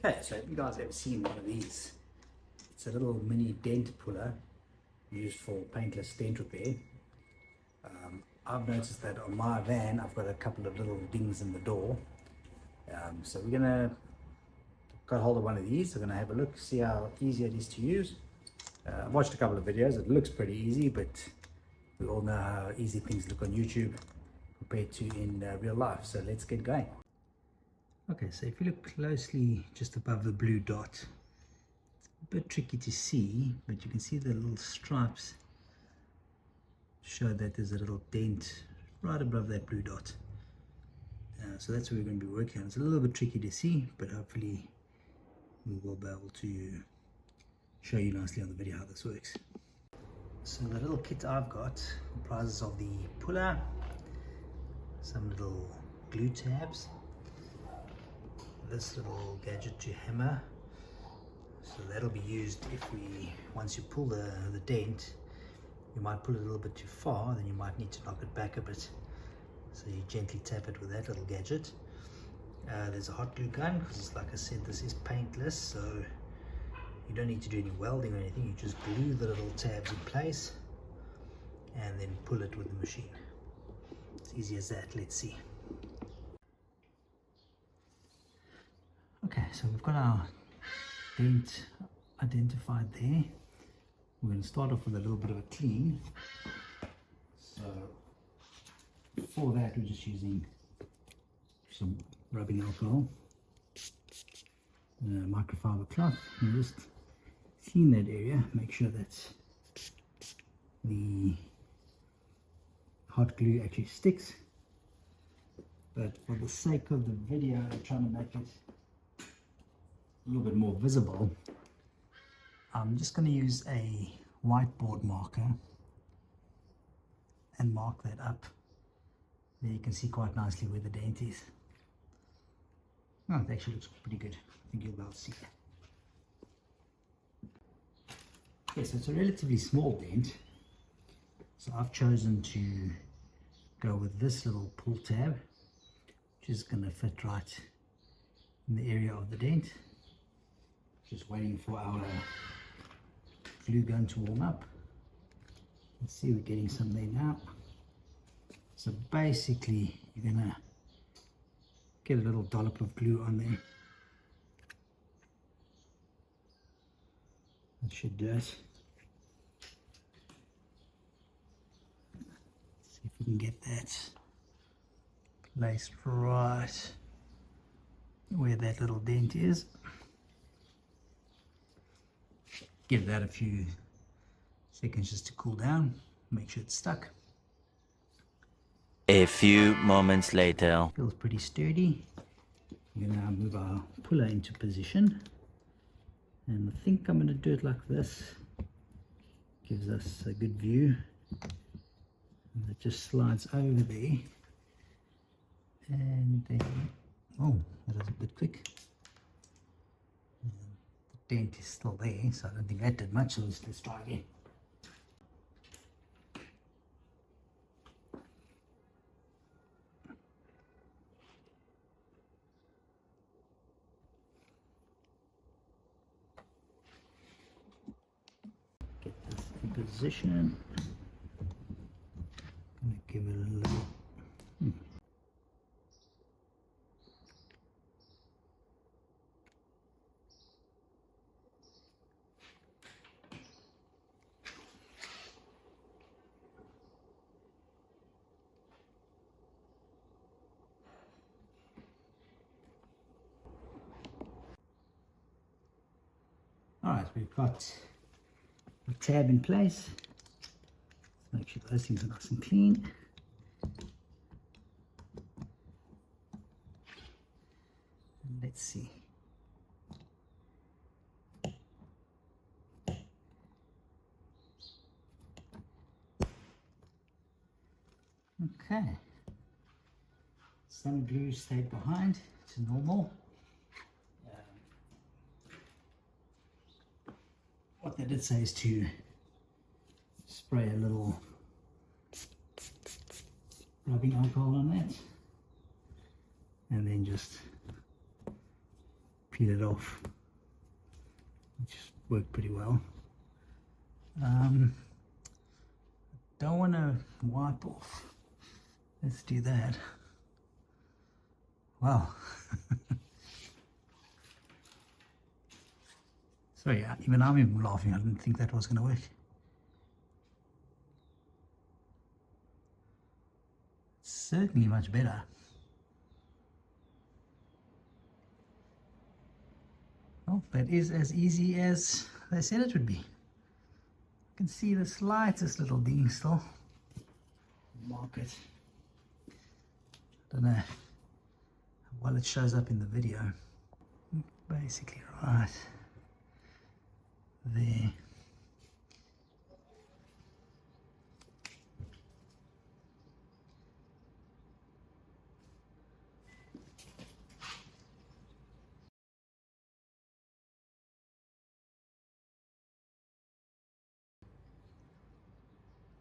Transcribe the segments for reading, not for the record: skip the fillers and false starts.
Okay, so have you guys ever seen one of these? It's a little mini dent puller used for paintless dent repair. I've noticed that on my van I've got a couple of little dings in the door. So we're gonna got hold of one of these. We're gonna have a look, see how easy it is to use. I've watched a couple of videos. It looks pretty easy, but we all know how easy things look on YouTube compared to in real life. So let's get going. Okay, so if you look closely just above the blue dot, it's a bit tricky to see, but you can see the little stripes show that there's a little dent right above that blue dot. So that's what we're going to be working on. It's a little bit tricky to see, but hopefully we will be able to show you nicely on the video how this works. So the little kit I've got comprises of the puller, some little glue tabs, this little gadget to hammer, so that'll be used if once you pull the dent, you might pull it a little bit too far, then you might need to knock it back a bit, so you gently tap it with that little gadget. There's a hot glue gun, because like I said, this is paintless, so you don't need to do any welding or anything. You just glue the little tabs in place and then pull it with the machine. It's easy as that. Let's see. Okay, so we've got our dent identified there. We're going to start off with a little bit of a clean. So for that, we're just using some rubbing alcohol, microfiber cloth, and just clean that area. Make sure that the hot glue actually sticks. But for the sake of the video, I'm trying to make it a little bit more visible. I'm just going to use a whiteboard marker and mark that up. There you can see quite nicely where the dent is. Oh, it actually looks pretty good. I think you'll be able to see that. Okay, so it's a relatively small dent. So I've chosen to go with this little pull tab, which is going to fit right in the area of the dent. Just waiting for our glue gun to warm up. Let's see, we're getting some there now. So basically, you're gonna get a little dollop of glue on there. That should do it. Let's see if we can get that placed right where that little dent is. Give that a few seconds just to cool down, make sure it's stuck. A few moments later. Feels pretty sturdy. We're going to now move our puller into position, and I think I'm going to do it like this. Gives us a good view, and it just slides over there, and then, oh, that was a bit quick. The dent is still there, so I don't think that did much, so let's try again. Get this in position. Gonna give it a little. Alright, we've got the tab in place. Let's make sure those things are nice and clean. And let's see. Okay. Some glue stayed behind to normal. What they did say is to spray a little rubbing alcohol on that, and then just peel it off, which worked pretty well. Don't want to wipe off. Let's do that. Wow. Sorry, even I'm laughing. I didn't think that was going to work. Certainly much better. Well, that is as easy as they said it would be. You can see the slightest little ding still. Mark it. Don't know how well it shows up in the video. Basically right there.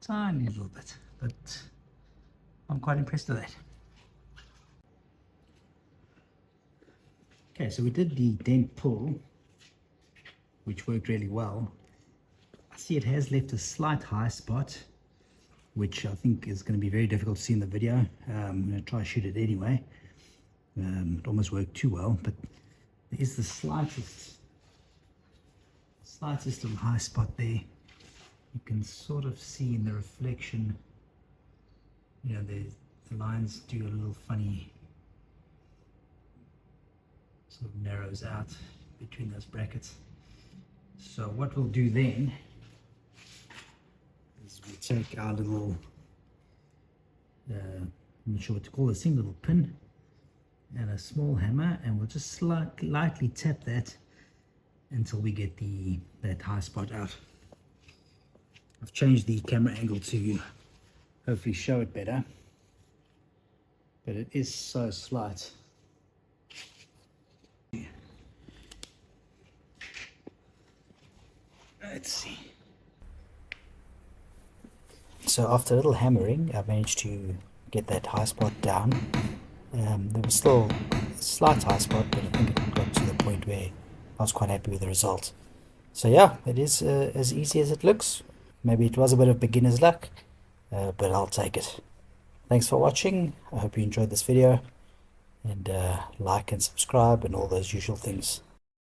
Tiny little bit, but I'm quite impressed with that. Okay, so we did the dent pull, which worked really well. I see it has left a slight high spot, which I think is going to be very difficult to see in the video. I'm going to try to shoot it anyway. It almost worked too well, but there is the slightest little high spot there. You can sort of see in the reflection, you know, the lines do a little funny, sort of narrows out between those brackets. So what we'll do then is we'll take our little, I'm not sure what to call this thing, little pin and a small hammer, and we'll just lightly tap that until we get that high spot out. I've changed the camera angle to hopefully show it better, but it is so slight. Let's see. So after a little hammering, I managed to get that high spot down. There was still a slight high spot, but I think it got to the point where I was quite happy with the result. So yeah, it is as easy as it looks. Maybe it was a bit of beginner's luck, but I'll take it. Thanks for watching. I hope you enjoyed this video, and like and subscribe and all those usual things.